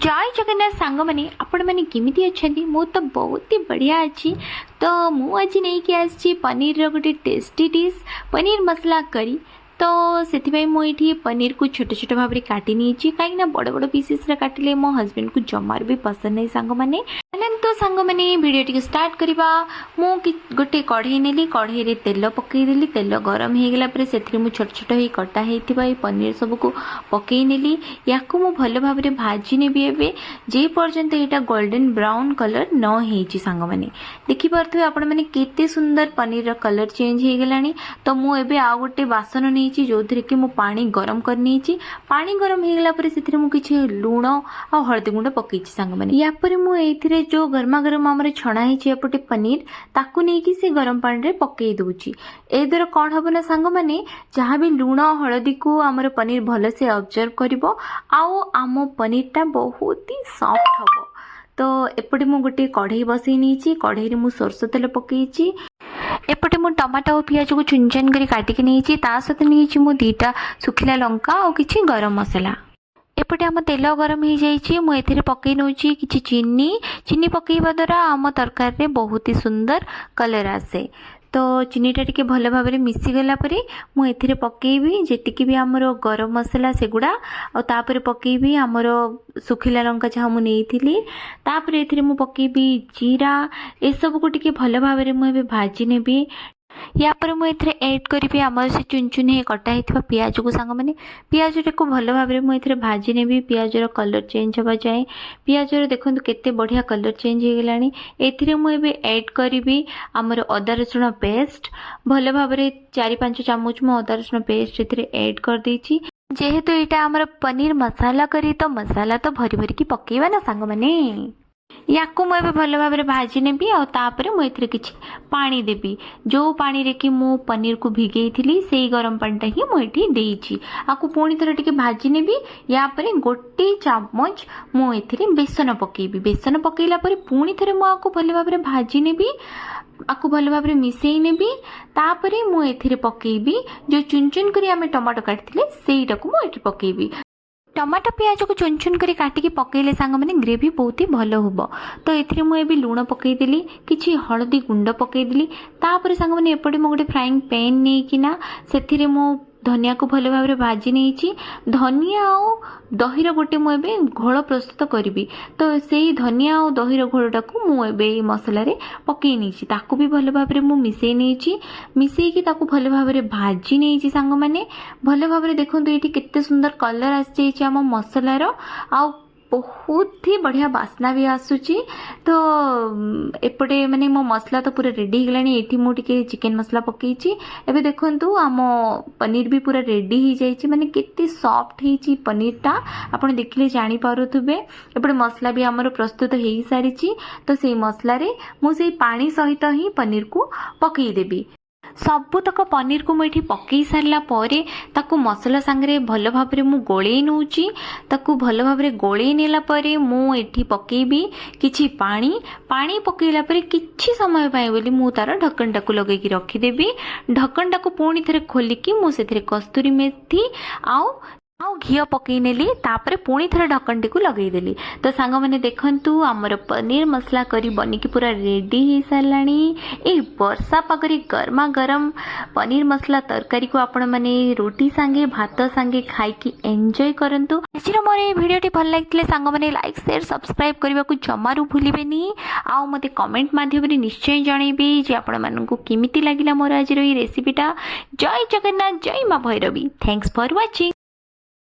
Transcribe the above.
जय जगन्नाथ सांग मैंने आपण मैंने केमी अच्छा मु तो बहुत ही बढ़िया अच्छी। तो मुझे नहीं कि आसी पनीर गोटे टेस्टी डिश पनीर मसला करी। तो से मुझे पनीर को छोट छोट भाव में काटी नहीं कहीं बड़ बड़ पीसेस काटिले मो हस्बैंड को जमार भी पसंद नहीं सांग मैंने। तो सांग मैंने वीडियो टी स्टार्ट करवा मु गोटे कढ़ई नेली कढ़ई रे तेल पकईदेली तेल गरम हो गला से छोट छोट हो कटा होता पनीर सबको पकई नेली या भल भाव में भाजी नेबी एबे जे पर्यंत यहाँ गोल्डन ब्राउन कलर न हो सांग मैंने देखिपे आपण मैंने केते सुंदर पनीर रा कलर चेंज हो गलानी। तो मुझे आउ गोटे बासन नहीं जो थी कि पानी गरम करनी पानी गरम हो गला से किसी लुण आ हलदी गुंड पकई सांग मैंने यापर मुझे जो गरमा गरम आम छणा एपटे पनीर ताकू नहीं से गरम पानी रे पकई दूची ए द्वारा कौन हम ना सांग मैंने जहाँ भी लुण हलदी को आमर पनीर भल से ऑब्जर्व करिवो आउ आम पनीर टा बहुत ही सॉफ्ट हम। तो एपटे मु गोटे कढ़ई बसई नहीं कढ़ई रे मु सरसों तेल पकई एपटे मु टमाटो और पियाज को चुन चुन कर काटिक नहीं सहित नहीं मु 2टा सुखिला लंका और किसी गरम मसला। एपटे आम तेल गरम हो जाइए मुझे पकई नौ कि चीनी पकईवा द्वारा आम तरकारी रे बहुत ही सुंदर कलर आसे। तो चीनीटा टिके भल भाव में मिसीगला मुझे पकईबी जी भी आमर गरम मसला सेगुड़ा और पकईबी आमर सुखिला लंका जहाँ मुझे ए पकईबी जीरा ए सब को टिके भल भाव में मुझे भाजी नेबी यापर मुझे एड करी आमर से चुन चुन कटा होता पियाज को सांग मैंने पियाज को भल भाव में मुझे भाजी नेबी पियाज कलर चेंज हवा जाए पियाज देखो केते बढ़िया कलर चेंज हो गलानी। एथिरे मुझे एड करी आमर अदा रसुण पेस्ट भल भाव में 4-5 चामच मु अदा रसुण पेस्ट एड कर देछि जेहेतु यहाँ आमर पनीर मसाला करी तो मसाला तो भरी भरी की पकेवा ना सांग मैंने या मुझे भल भाव में भाजी नेबी आउे मुझे किसी पानी देवी जो पानी रे कि मु पनीर को भिगई थी से गरम पानीटा ही मुझे देती आपको पुणी थोड़ा टी भाजी नेबी यापर 1 चामच मुझे बेसन पकेबी बेसन पकईला पुणी थे मुझे भल भाव में भाजी नेबी आपको भल भाव में मिसई नेबी तापरे मुझे पकेबी जो चुन चुन कर आम टमाटो काटते सेटा को मुझे पकेबी टमाटो पियाज को चुन चुन कर काटिकी पकईले सांग मैंने ग्रेवी बहुत ही भल हम। तो ये मुझे लुण पकईदेली किसी हलदी गुंड पकईदेली तापर सांग मैंने एपटे मु गोटे फ्राइंग पैन नहीं किना से मु धनिया को भल भाव में भाजी नहीं धनिया और दही गोटे मुझे घोल प्रस्तुत करी। तो से धनिया और दही घोलटा को मुझे मसला पकई नहीं ताकू भी भल भाव में मिसई नहीं मिसईकी भल भाव में भाजी नहीं सांग मैंने भल भाव में देखो ये केते सुंदर कलर आसी आम मसलार आ बहुत ही बढ़िया बास्ना भी आसूची। तो एपटे माने मो मसला तो पूरा रेडी गलानी एठी मु टिके चिकन मसला पकईची एबे देखंतु आम पनीर भी पूरा रेडी हो जाइए माने केते सॉफ्ट होइची पनीर टा आपण देखिले जानी पारुथबे। एपटे मसला भी हमर प्रस्तुत हो सारी तो से मसला रे मु से पानी सहित ही पनीर को पकई देबी सबुतक पनीर को मुझे पकई सारा ताकू मसला सांगरे भल भाव में मु गोले नौची ताकू भल भाव में गोले नेला परे मुझे पकईबी किछि पानी पानी पकईला परे किछि समय पाए बोली मु तार ढक्कन टाकू लगेकी रखीदेवी ढक्कन टाकू पुणी थे खोलिकी मुझे कस्तूरी मेथी आउ घी पकई नेली तापरे पुणी थे ढक्कन टी लगेदेली। तो सांग मैंने देखंतु आमर पनीर मसला करी बनिकी पूरा रेडी हो साराणी। ए वर्षा पागरे गर्मा गरम पनीर मसला तरकारी को आपण माने रोटी सांगे भात सांगे खाइकी एंजॉय करंतु। आज मोर ए वीडियोटी भल लागितले सांग माने लाइक शेयर सब्सक्राइब करबा को जमारू भूलिबेनी आ मते कमेंट माध्यम रे निश्चय जणैबी जे आपण माननकु केमिति लागिला मोर आज रो ई रेसिपीटा। जय जगन्नाथ जय मां भैरवी। Thanks for watching.